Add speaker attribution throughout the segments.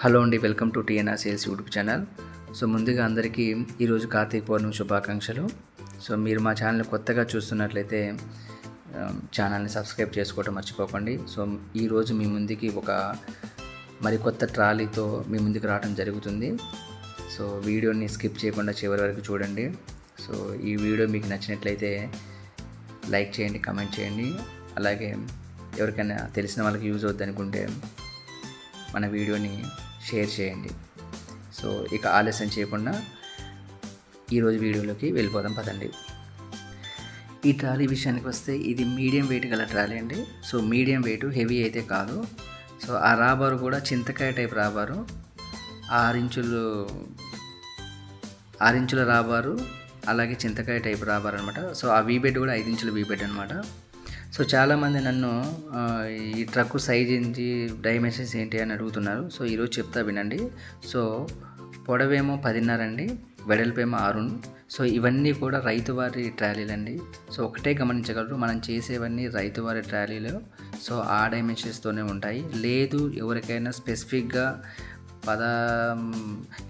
Speaker 1: Hello అండి, welcome to TNR sales YouTube channel. So ముందుగా అందరికీ ఈరోజు కార్తీక పౌర్ణమి శుభాకాంక్షలు. సో మీరు మా ఛానల్ కొత్తగా చూస్తున్నట్లయితే ఛానల్ని సబ్స్క్రైబ్ చేసుకోవడం మర్చిపోకండి. సో ఈరోజు మీ ముందుకి ఒక కొత్త ట్రాలీతో మీ ముందుకు రావడం జరుగుతుంది. సో వీడియోని స్కిప్ చేయకుండా చివరి వరకు చూడండి. సో ఈ వీడియో మీకు నచ్చినట్లయితే లైక్ చేయండి, కామెంట్ చేయండి. అలాగే ఎవరికైనా తెలిసిన వాళ్ళకి యూజ్ అవుద్ది అనుకుంటే మన వీడియోని షేర్ చేయండి. సో ఇక ఆలస్యం చేయకుండా ఈరోజు వీడియోలోకి వెళ్ళిపోదాం పదండి. ఈ ట్రాలీ విషయానికి వస్తే ఇది మీడియం వెయిట్ గల ట్రాలీ అండి. సో మీడియం వెయిట్, హెవీ అయితే కాదు. సో ఆ రాబారు కూడా చింతకాయ టైప్ రాబారు, 6 ఇంచుల రాబారు, అలాగే చింతకాయ టైప్ రాబారు అనమాట. సో ఆ వీబెడ్ కూడా 5 ఇంచుల వీబెడ్ అనమాట. సో చాలామంది నన్ను ఈ ట్రక్ సైజ్ ఏంటి, డైమెన్షన్స్ ఏంటి అని అడుగుతున్నారు. సో ఈరోజు చెప్తా వినండి. సో పొడవేమో 10.5 అండి, వెడల్పేమో 6. సో ఇవన్నీ కూడా రైతువారి ట్రాలీలు అండి. సో ఒకటే గమనించగలరు, మనం చేసేవన్నీ రైతువారి ట్రాలీలు. సో ఆ డైమెన్షన్స్తోనే ఉంటాయి. లేదు ఎవరికైనా స్పెసిఫిక్గా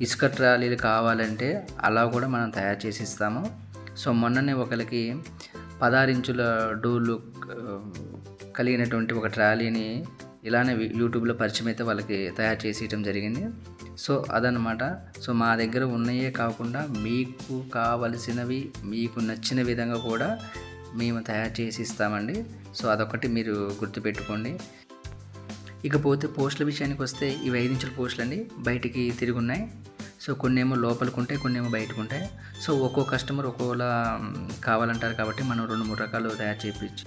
Speaker 1: ఇసుక ట్రాలీలు కావాలంటే అలా కూడా మనం తయారు చేసి ఇస్తాము. సో మొన్ననే ఒకరికి 16 ఇంచుల డోర్లు కలిగినటువంటి ఒక ట్రాలీని ఇలానే యూట్యూబ్లో పరిచయం అయితే వాళ్ళకి తయారు చేసి ఇవ్వడం జరిగింది. సో అదనమాట. సో మా దగ్గర ఉన్నయే కాకుండా మీకు కావలసినవి, మీకు నచ్చిన విధంగా కూడా మేము తయారు చేసి ఇస్తామండి. సో అదొకటి మీరు గుర్తుపెట్టుకోండి. ఇకపోతే పోస్టుల విషయానికి వస్తే ఇవి 5 ఇంచుల పోస్టులు అండి, బయటికి తిరిగి ఉన్నాయి. సో కొన్నేమో లోపలికి ఉంటాయి, కొన్నేమో బయటకు ఉంటాయి. సో ఒక్కో కస్టమర్ ఒక్కోలా కావాలంటారు కాబట్టి మనం 2-3 రకాలు తయారు చేయించి.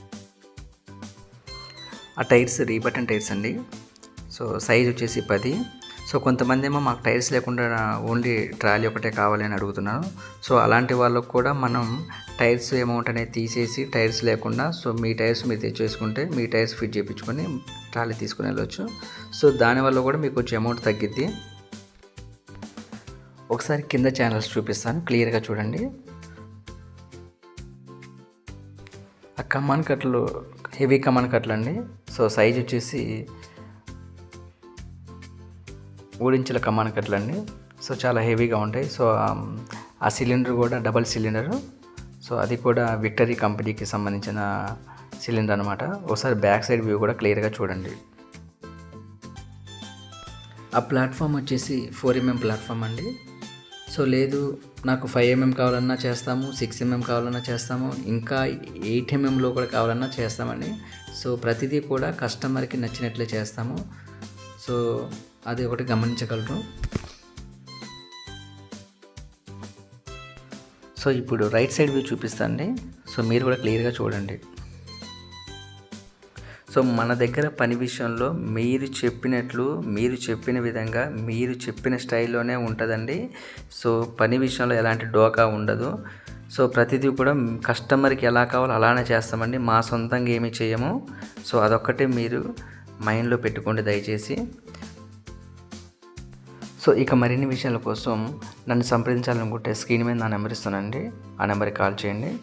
Speaker 1: ఆ టైర్స్ రీబటన్ టైర్స్ అండి. సో సైజ్ వచ్చేసి 10. సో కొంతమంది ఏమో మాకు టైర్స్ లేకుండా ఓన్లీ ట్రాలీ ఒకటే కావాలి అని అడుగుతున్నారు. సో అలాంటి వాళ్ళకు కూడా మనం టైర్స్ అమౌంట్ అనేది తీసేసి టైర్స్ లేకుండా, సో మీ టైర్స్ మీరు తెచ్చేసుకుంటే మీ టైర్స్ ఫిట్ చేయించుకొని ట్రాలీ తీసుకుని వెళ్ళవచ్చు. సో దానివల్ల కూడా మీకు కొంచెం అమౌంట్ తగ్గిద్ది. ఒకసారి కింద ఛానల్స్ చూపిస్తాను, క్లియర్గా చూడండి. ఆ కమాన్ కట్లు హెవీ కమాన్ కట్లు అండి. సో సైజ్ వచ్చేసి 3 ఇంచుల కమాన్ కట్లు అండి. సో చాలా హెవీగా ఉంటాయి. సో ఆ సిలిండర్ కూడా డబల్ సిలిండర్. సో అది కూడా విక్టరీ కంపెనీకి సంబంధించిన సిలిండర్ అనమాట. ఒకసారి బ్యాక్ సైడ్ వ్యూ కూడా క్లియర్గా చూడండి. ఆ ప్లాట్ఫామ్ వచ్చేసి 4mm ప్లాట్ఫామ్ అండి. సో లేదు నాకు 5mm కావాలన్నా చేస్తాము, 6mm కావాలన్నా చేస్తాము, ఇంకా 8mmలో కూడా కావాలన్నా చేస్తామండి. సో ప్రతిదీ కూడా కస్టమర్కి నచ్చినట్లే చేస్తాము. సో అది ఒకటి గమనించగలరు. సో ఇప్పుడు రైట్ సైడ్ వ్యూ చూపిస్తానండి. సో మీరు కూడా క్లియర్గా చూడండి. సో మన దగ్గర పని విషయంలో మీరు చెప్పినట్లు, మీరు చెప్పిన విధంగా, మీరు చెప్పిన స్టైల్లోనే ఉంటుందండి. సో పని విషయంలో ఎలాంటి డోకా ఉండదు. సో ప్రతిదీ కూడా కస్టమర్కి ఎలా కావాలో అలానే చేస్తామండి, మా సొంతంగా ఏమీ చేయము. సో అదొక్కటే మీరు మైండ్లో పెట్టుకోండి దయచేసి. సో ఇక మరిన్ని విషయాల కోసం నన్ను సంప్రదించాలనుకుంటే స్క్రీన్ మీద నా నెంబర్ ఇస్తానండి, ఆ నెంబర్కి కాల్ చేయండి.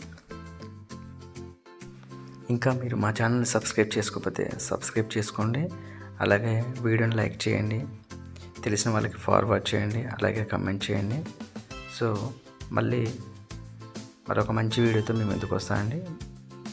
Speaker 1: ఇంకా మీరు మా ఛానల్ని సబ్స్క్రైబ్ చేసుకోకపోతే సబ్స్క్రైబ్ చేసుకోండి. అలాగే వీడియోని లైక్ చేయండి, తెలిసిన వాళ్ళకి ఫార్వర్డ్ చేయండి, అలాగే కమెంట్ చేయండి. సో మళ్ళీ మరొక మంచి వీడియోతో మీ ముందుకు వస్తానండి.